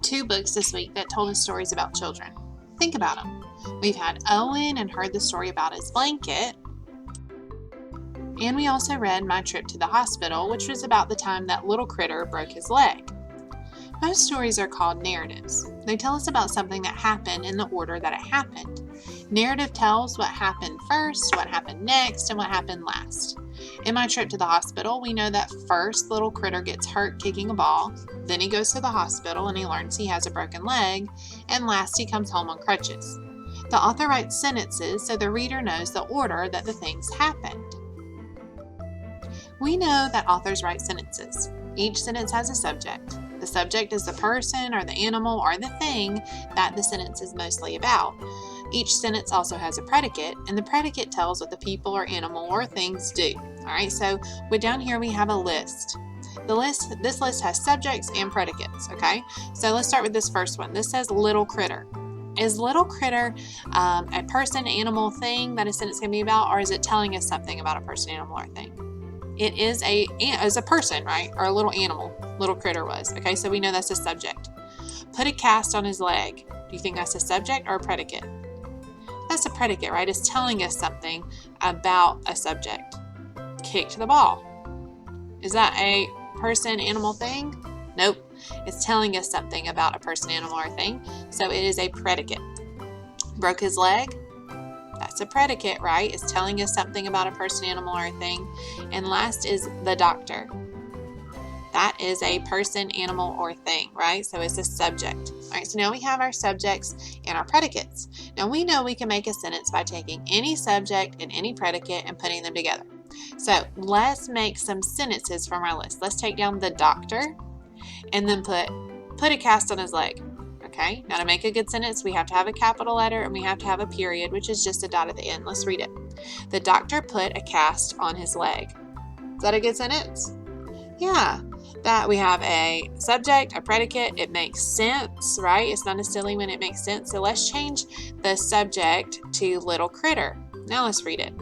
2 books this week that told us stories about children. Think about them. We've had Owen and heard the story about his blanket. And we also read My Trip to the Hospital, which was about the time that little critter broke his leg. Most stories are called narratives. They tell us about something that happened in the order that it happened. Narrative tells what happened first, what happened next, and what happened last. In My Trip to the Hospital, we know that first little critter gets hurt kicking a ball, then he goes to the hospital and he learns he has a broken leg, and last he comes home on crutches. The author writes sentences so the reader knows the order that the things happened. We know that authors write sentences. Each sentence has a subject. The subject is the person or the animal or the thing that the sentence is mostly about. Each sentence also has a predicate, and the predicate tells what the people or animal or things do. Alright, so down here we have a list. This list has subjects and predicates, okay? So let's start with this first one. This says little critter. Is little critter a person, animal, thing that a sentence can be about, or is it telling us something about a person, animal, or thing? It is a person, right? Or a little animal. Little critter was. Okay, so we know that's a subject. Put a cast on his leg. Do you think that's a subject or a predicate? That's a predicate, right? It's telling us something about a subject. Kicked the ball. Is that a person, animal, thing? Nope. It's telling us something about a person, animal, or thing. So it is a predicate. Broke his leg. That's a predicate, right? It's telling us something about a person, animal, or thing. And last is the doctor. That is a person, animal, or thing, right? So it's a subject. All right, so now we have our subjects and our predicates. Now we know we can make a sentence by taking any subject and any predicate and putting them together. So let's make some sentences from our list. Let's take down the doctor and then put a cast on his leg. Okay, now to make a good sentence, we have to have a capital letter and we have to have a period, which is just a dot at the end. Let's read it. The doctor put a cast on his leg. Is that a good sentence? Yeah, that we have a subject, a predicate. It makes sense, right? It's not as silly when it makes sense. So let's change the subject to little critter. Now let's read it.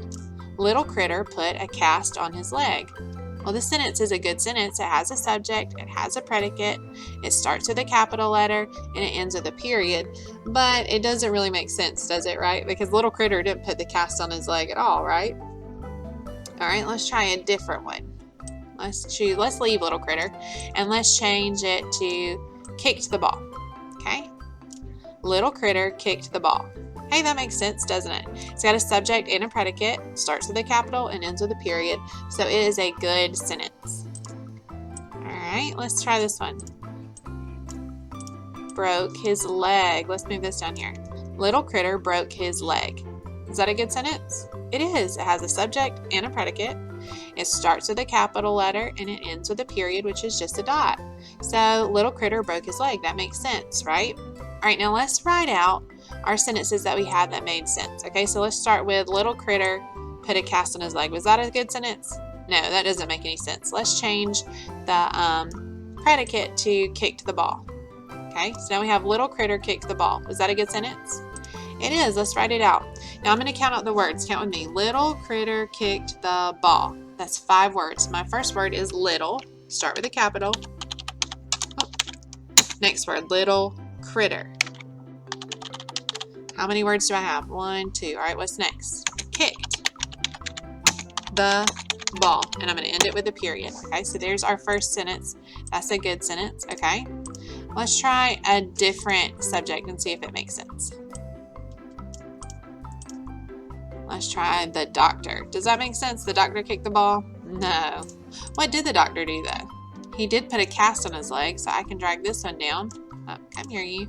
Little critter put a cast on his leg. Well, this sentence is a good sentence. It has a subject, it has a predicate, it starts with a capital letter, and it ends with a period. But it doesn't really make sense, does it, right? Because little critter didn't put the cast on his leg at all, right? All right, let's try a different one. Let's leave little critter, and let's change it to kicked the ball. Okay? Little critter kicked the ball. Hey, that makes sense, doesn't it? It's got a subject and a predicate, starts with a capital and ends with a period, so it is a good sentence. All right, let's try this one. Broke his leg. Let's move this down here. Little critter broke his leg. Is that a good sentence? It is. It has a subject and a predicate. It starts with a capital letter and it ends with a period, which is just a dot. So little critter broke his leg. That makes sense, right? All right, now let's write out our sentences that we had that made sense. Okay, so let's start with little critter put a cast on his leg. Was that a good sentence? No, that doesn't make any sense. Let's change the predicate to kicked the ball. Okay, so now we have little critter kicked the ball. Is that a good sentence? It is. Let's write it out. Now I'm going to count out the words. Count with me. Little critter kicked the ball. That's 5 words. My first word is little. Start with a capital. Oh. Next word, little critter. How many words do I have? 1, 2. All right, what's next? Kicked the ball. And I'm going to end it with a period. Okay, so there's our first sentence. That's a good sentence. Okay, let's try a different subject and see if it makes sense. Let's try the doctor. Does that make sense? The doctor kicked the ball? No. What did the doctor do, though? He did put a cast on his leg, so I can drag this one down. Oh, come here, you.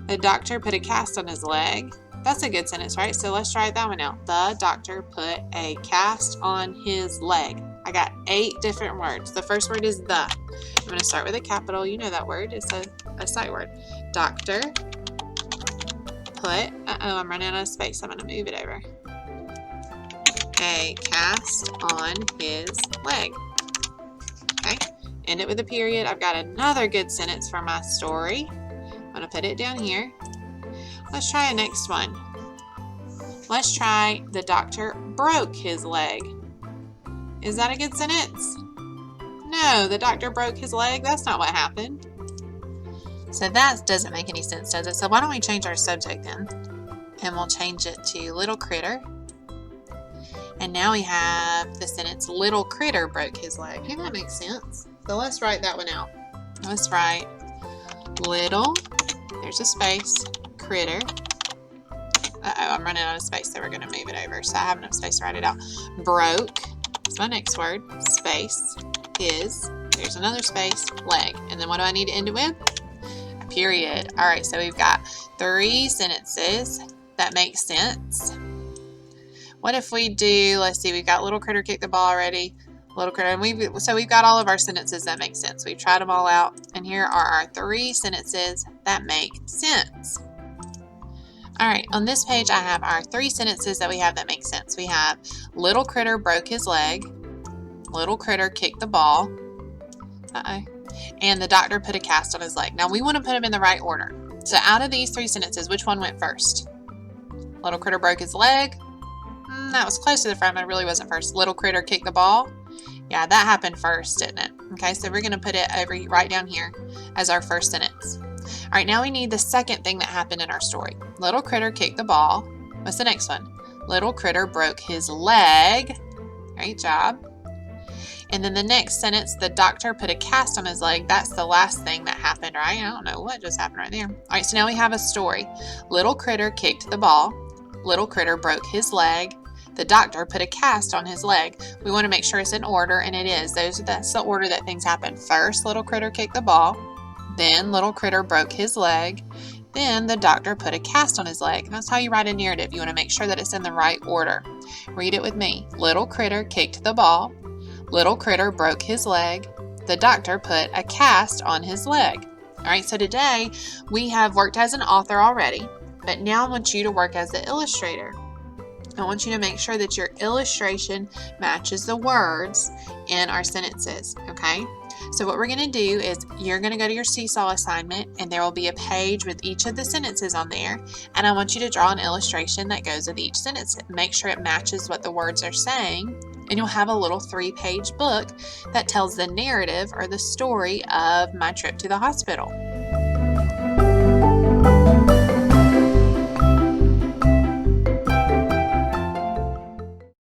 The doctor put a cast on his leg. That's a good sentence, right? So let's try that one out. The doctor put a cast on his leg. I got 8 different words. The first word is the. I'm going to start with a capital. You know that word. It's a sight word. Doctor put, I'm running out of space. I'm going to move it over. A cast on his leg. Okay. End it with a period. I've got another good sentence for my story. I'm going to put it down here. Let's try a next one. Let's try the doctor broke his leg. Is that a good sentence? No, the doctor broke his leg. That's not what happened. So that doesn't make any sense, does it? So why don't we change our subject then? And we'll change it to little critter. And now we have the sentence, little critter broke his leg. Okay, that makes sense. So let's write that one out. Let's write little, there's a space, critter. I'm running out of space, so we're going to move it over. So I have enough space to write it out. Broke, that's my next word, space, his, there's another space, leg. And then what do I need to end it with? A period. All right, so we've got 3 sentences that make sense. What if we do, let's see, we've got little critter kicked the ball already. Little critter, and we've got all of our sentences that make sense. We've tried them all out, and here are our 3 sentences that make sense. All right, on this page, I have our 3 sentences that we have that make sense. We have little critter broke his leg, little critter kicked the ball, and the doctor put a cast on his leg. Now, we want to put them in the right order. So out of these 3 sentences, which one went first? Little critter broke his leg. That was close to the front, but it really wasn't first. Little critter kicked the ball. Yeah, that happened first, didn't it? Okay, so we're going to put it over right down here as our first sentence. All right, now we need the second thing that happened in our story. Little critter kicked the ball. What's the next one? Little critter broke his leg. Great job. And then the next sentence, the doctor put a cast on his leg. That's the last thing that happened, right? I don't know what just happened right there. All right, so now we have a story. Little critter kicked the ball. Little critter broke his leg. The doctor put a cast on his leg. We want to make sure it's in order, and it is. That's the order that things happen. First, little critter kicked the ball. Then, little critter broke his leg. Then, the doctor put a cast on his leg. That's how you write a narrative. You want to make sure that it's in the right order. Read it with me. Little critter kicked the ball. Little critter broke his leg. The doctor put a cast on his leg. All right, so today we have worked as an author already, but now I want you to work as the illustrator. I want you to make sure that your illustration matches the words in our sentences, okay? So what we're going to do is you're going to go to your Seesaw assignment, and there will be a page with each of the sentences on there, and I want you to draw an illustration that goes with each sentence. Make sure it matches what the words are saying, and you'll have a little 3-page book that tells the narrative or the story of my trip to the hospital.